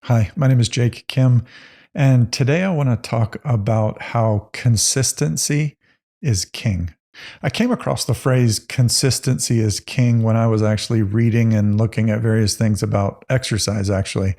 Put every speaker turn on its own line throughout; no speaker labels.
Hi, my name is Jake Kim, and today I want to talk about how consistency is king. I came across the phrase consistency is king when I was actually reading and looking at various things about exercise, actually.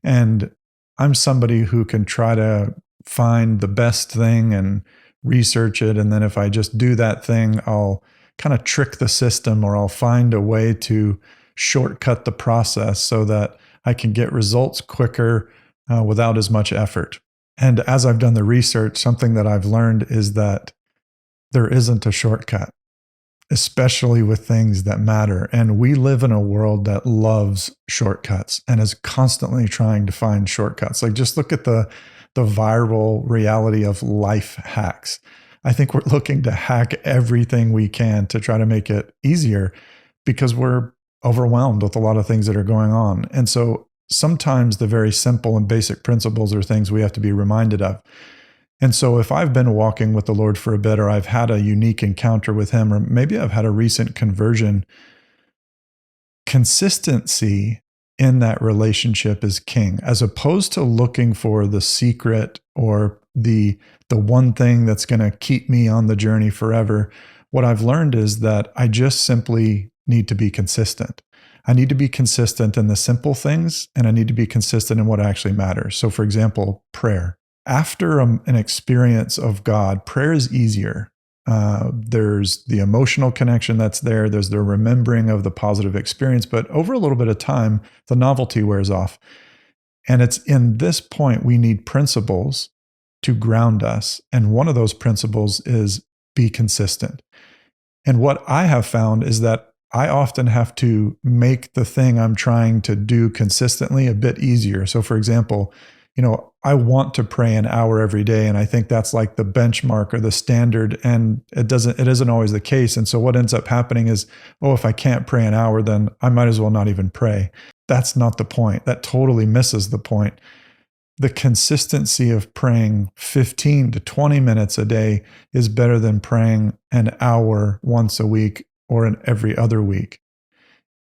And I'm somebody who can try to find the best thing and research it. And then if I just do that thing, I'll kind of trick the system or I'll find a way to shortcut the process so that I can get results quicker without as much effort. And as I've done the research, something that I've learned is that there isn't a shortcut, especially with things that matter. And we live in a world that loves shortcuts and is constantly trying to find shortcuts. Like just look at the viral reality of life hacks. I think we're looking to hack everything we can to try to make it easier because we're overwhelmed with a lot of things that are going on. And so sometimes the very simple and basic principles are things we have to be reminded of. And so if I've been walking with the Lord for a bit, or I've had a unique encounter with Him, or maybe I've had a recent conversion, consistency in that relationship is king, as opposed to looking for the secret or the one thing that's going to keep me on the journey forever. What I've learned is that I just simply need to be consistent. I need to be consistent in the simple things, and I need to be consistent in what actually matters. So, for example, prayer. After an experience of God, prayer is easier. There's the emotional connection that's there. There's the remembering of the positive experience. But over a little bit of time, the novelty wears off. And it's in this point we need principles to ground us. And one of those principles is be consistent. And what I have found is that I often have to make the thing I'm trying to do consistently a bit easier. So, for example, I want to pray an hour every day, and I think that's like the benchmark or the standard, and it isn't always the case. And so what ends up happening is, if I can't pray an hour, then I might as well not even pray. That's not the point. That totally misses the point. The consistency of praying 15 to 20 minutes a day is better than praying an hour once a week or in every other week.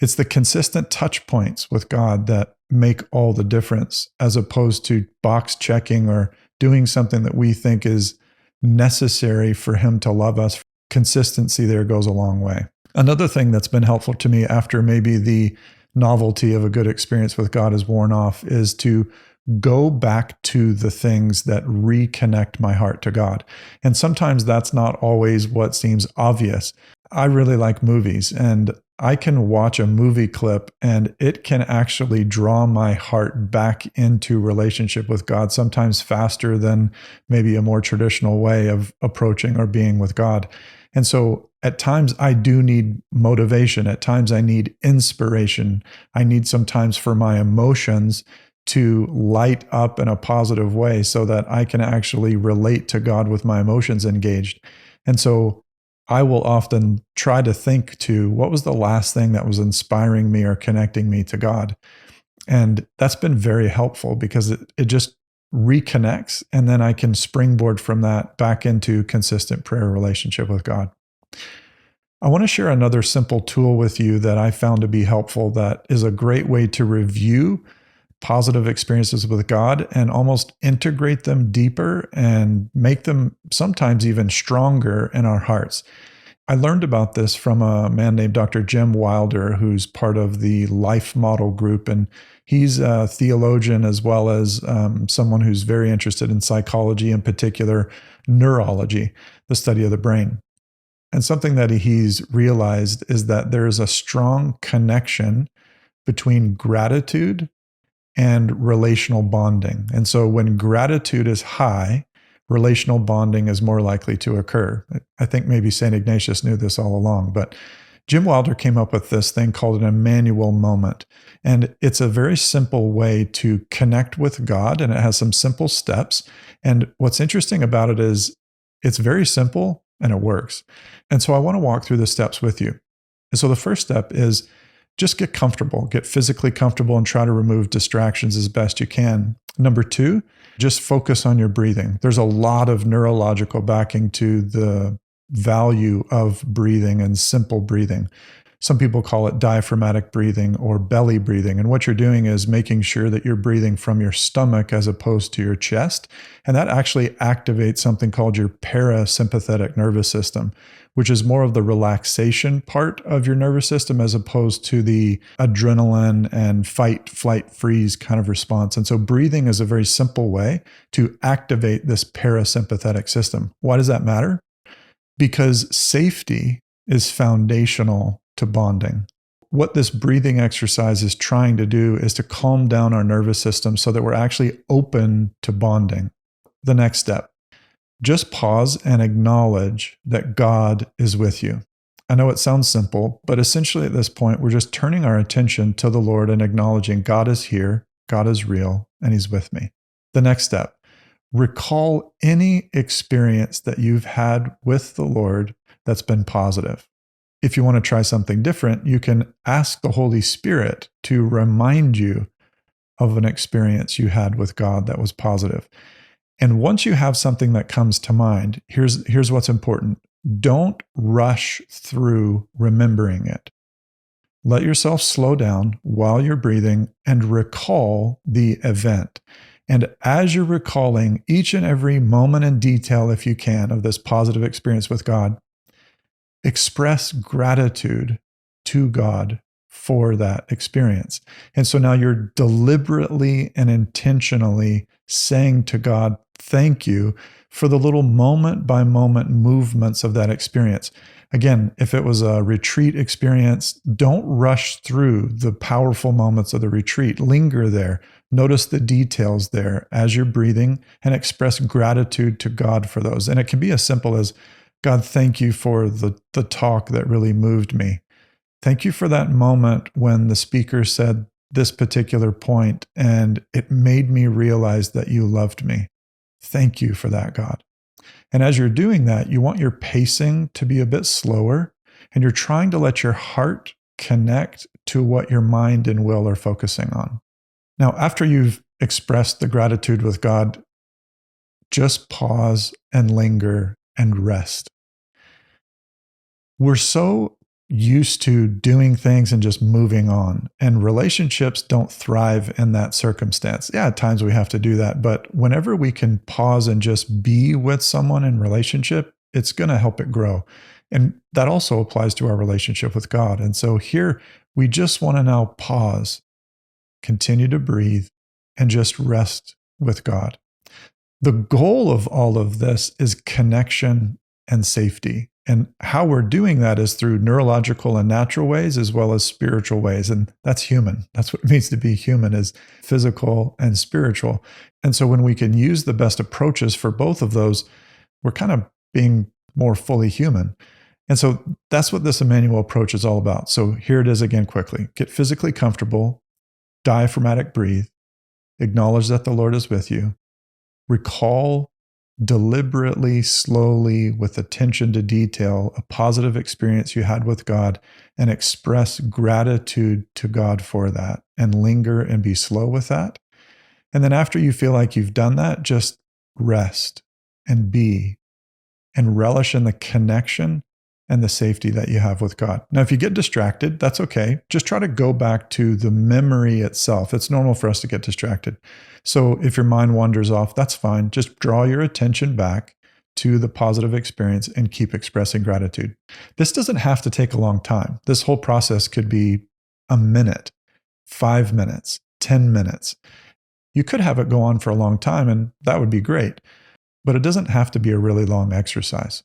It's the consistent touch points with God that make all the difference, as opposed to box checking or doing something that we think is necessary for Him to love us. Consistency there goes a long way. Another thing that's been helpful to me after maybe the novelty of a good experience with God is worn off is to go back to the things that reconnect my heart to God. And sometimes that's not always what seems obvious. I really like movies, and I can watch a movie clip and it can actually draw my heart back into relationship with God, sometimes faster than maybe a more traditional way of approaching or being with God. And so at times I do need motivation. At times I need inspiration. I need sometimes for my emotions to light up in a positive way so that I can actually relate to God with my emotions engaged. And so I will often try to think to what was the last thing that was inspiring me or connecting me to God. And that's been very helpful because it just reconnects, and then I can springboard from that back into consistent prayer relationship with God. I want to share another simple tool with you that I found to be helpful, that is a great way to review positive experiences with God and almost integrate them deeper and make them sometimes even stronger in our hearts. I learned about this from a man named Dr. Jim Wilder, who's part of the Life Model group. And he's a theologian as well as someone who's very interested in psychology, in particular neurology, the study of the brain. And something that he's realized is that there is a strong connection between gratitude and relational bonding. And so when gratitude is high, relational bonding is more likely to occur. I think maybe St. Ignatius knew this all along, but Jim Wilder came up with this thing called an Immanuel moment. And it's a very simple way to connect with God, and it has some simple steps. And what's interesting about it is it's very simple and it works. And so I want to walk through the steps with you. And so the first step is just get comfortable, get physically comfortable, and try to remove distractions as best you can. Number two, just focus on your breathing. There's a lot of neurological backing to the value of breathing and simple breathing. Some people call it diaphragmatic breathing or belly breathing. And what you're doing is making sure that you're breathing from your stomach as opposed to your chest. And that actually activates something called your parasympathetic nervous system, which is more of the relaxation part of your nervous system as opposed to the adrenaline and fight, flight, freeze kind of response. And so breathing is a very simple way to activate this parasympathetic system. Why does that matter? Because safety is foundational to bonding. What this breathing exercise is trying to do is to calm down our nervous system so that we're actually open to bonding. The next step, just pause and acknowledge that God is with you. I know it sounds simple, but essentially at this point, we're just turning our attention to the Lord and acknowledging God is here, God is real, and He's with me. The next step, recall any experience that you've had with the Lord that's been positive. If you want to try something different, you can ask the Holy Spirit to remind you of an experience you had with God that was positive. And once you have something that comes to mind, here's what's important. Don't rush through remembering it. Let yourself slow down while you're breathing and recall the event. And as you're recalling each and every moment and detail, if you can, of this positive experience with God, express gratitude to God for that experience. And so now you're deliberately and intentionally saying to God, thank you for the little moment by moment movements of that experience. Again, if it was a retreat experience, don't rush through the powerful moments of the retreat. Linger there. Notice the details there as you're breathing and express gratitude to God for those. And it can be as simple as, God, thank you for the talk that really moved me. Thank you for that moment when the speaker said this particular point and it made me realize that you loved me. Thank you for that, God. And as you're doing that, you want your pacing to be a bit slower, and you're trying to let your heart connect to what your mind and will are focusing on. Now, after you've expressed the gratitude with God, just pause and linger and rest. We're so used to doing things and just moving on, and relationships don't thrive in that circumstance. Yeah, at times we have to do that, but whenever we can pause and just be with someone in relationship, it's going to help it grow. And that also applies to our relationship with God. And so here we just want to now pause, continue to breathe, and just rest with God. The goal of all of this is connection and safety. And how we're doing that is through neurological and natural ways as well as spiritual ways. And that's human. That's what it means to be human, is physical and spiritual. And so when we can use the best approaches for both of those, we're kind of being more fully human. And so that's what this Immanuel approach is all about. So here it is again quickly. Get physically comfortable, diaphragmatic breathe, acknowledge that the Lord is with you, recall deliberately, slowly, with attention to detail, a positive experience you had with God, and express gratitude to God for that, and linger and be slow with that. And then after you feel like you've done that, just rest and be and relish in the connection and the safety that you have with God. Now, if you get distracted, that's okay. Just try to go back to the memory itself. It's normal for us to get distracted. So if your mind wanders off, that's fine. Just draw your attention back to the positive experience and keep expressing gratitude. This doesn't have to take a long time. This whole process could be a minute, 5 minutes, 10 minutes. You could have it go on for a long time, and that would be great. But it doesn't have to be a really long exercise.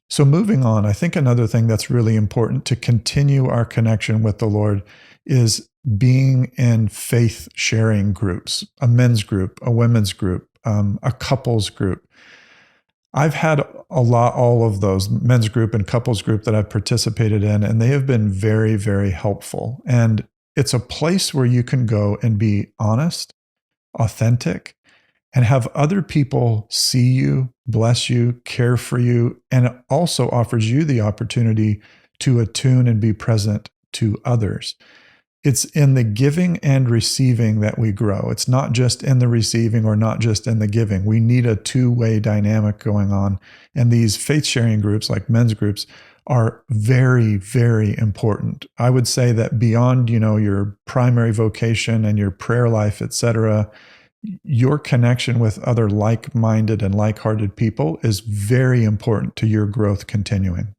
So moving on, I think another thing that's really important to continue our connection with the Lord is being in faith sharing groups, a men's group, a women's group, a couples group. I've had all of those, men's group and couples group, that I've participated in, and they have been very, very helpful. And it's a place where you can go and be honest, authentic, and have other people see you, bless you, care for you, and it also offers you the opportunity to attune and be present to others. It's in the giving and receiving that we grow. It's not just in the receiving or not just in the giving. We need a two-way dynamic going on. And these faith-sharing groups, like men's groups, are very, very important. I would say that beyond, your primary vocation and your prayer life, etc., your connection with other like-minded and like-hearted people is very important to your growth continuing.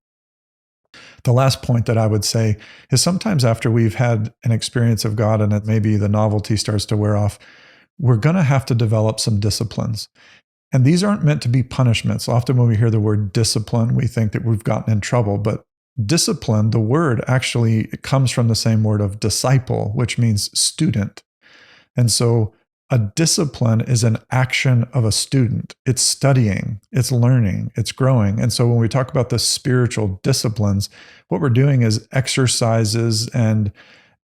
The last point that I would say is sometimes after we've had an experience of God and that maybe the novelty starts to wear off, we're going to have to develop some disciplines. And these aren't meant to be punishments. Often when we hear the word discipline, we think that we've gotten in trouble. But discipline, the word actually comes from the same word of disciple, which means student. And so a discipline is an action of a student. It's studying, it's learning, it's growing. And so when we talk about the spiritual disciplines, what we're doing is exercises and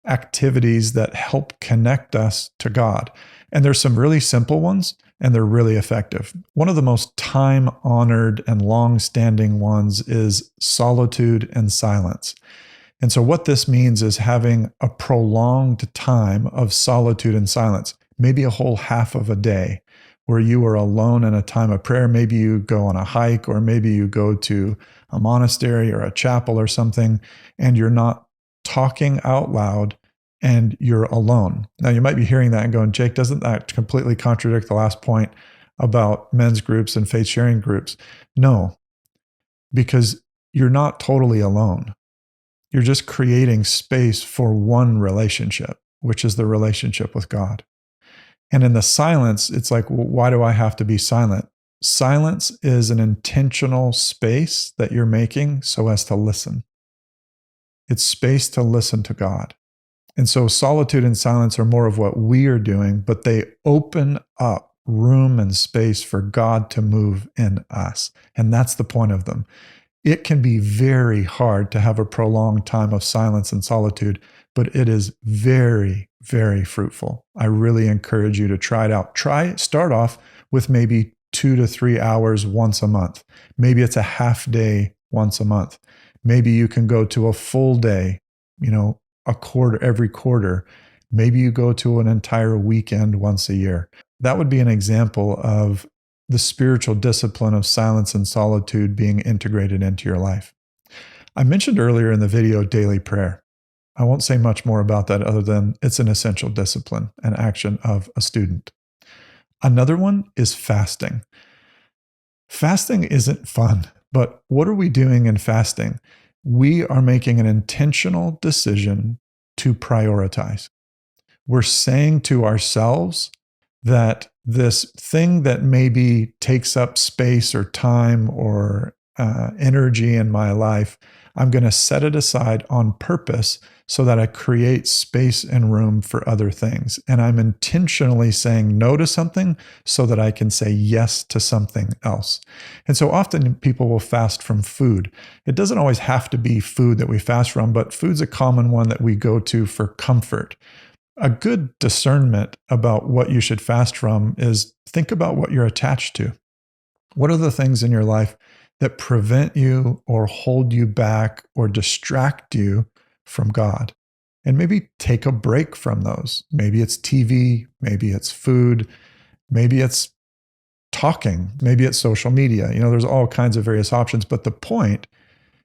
activities that help connect us to God. And there's some really simple ones, and they're really effective. One of the most time-honored and long-standing ones is solitude and silence. And so what this means is having a prolonged time of solitude and silence, maybe a whole half of a day where you are alone in a time of prayer. Maybe you go on a hike, or maybe you go to a monastery or a chapel or something, and you're not talking out loud and you're alone. Now, you might be hearing that and going, Jake, doesn't that completely contradict the last point about men's groups and faith sharing groups? No, because you're not totally alone. You're just creating space for one relationship, which is the relationship with God. And in the silence, it's like, well, why do I have to be silent? Silence is an intentional space that you're making so as to listen. It's space to listen to God. And so solitude and silence are more of what we are doing, but they open up room and space for God to move in us. And that's the point of them. It can be very hard to have a prolonged time of silence and solitude, but it is very, very fruitful. I really encourage you to try it out. Start off with maybe 2 to 3 hours once a month. Maybe it's a half day once a month. Maybe you can go to a full day, a quarter every quarter. Maybe you go to an entire weekend once a year. That would be an example of the spiritual discipline of silence and solitude being integrated into your life. I mentioned earlier in the video daily prayer. I won't say much more about that other than it's an essential discipline and action of a student. Another one is fasting. Fasting isn't fun, but what are we doing in fasting? We are making an intentional decision to prioritize. We're saying to ourselves that this thing that maybe takes up space or time or energy in my life, I'm going to set it aside on purpose so that I create space and room for other things. And I'm intentionally saying no to something so that I can say yes to something else. And so often people will fast from food. It doesn't always have to be food that we fast from, but food's a common one that we go to for comfort. A good discernment about what you should fast from is think about what you're attached to. What are the things in your life that prevent you or hold you back or distract you from God? And maybe take a break from those. Maybe it's TV, maybe it's food, maybe it's talking, maybe it's social media. There's all kinds of various options, but the point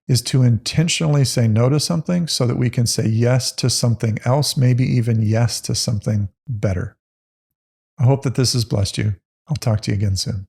is to intentionally say no to something so that we can say yes to something else, maybe even yes to something better. I hope that this has blessed you. I'll talk to you again soon.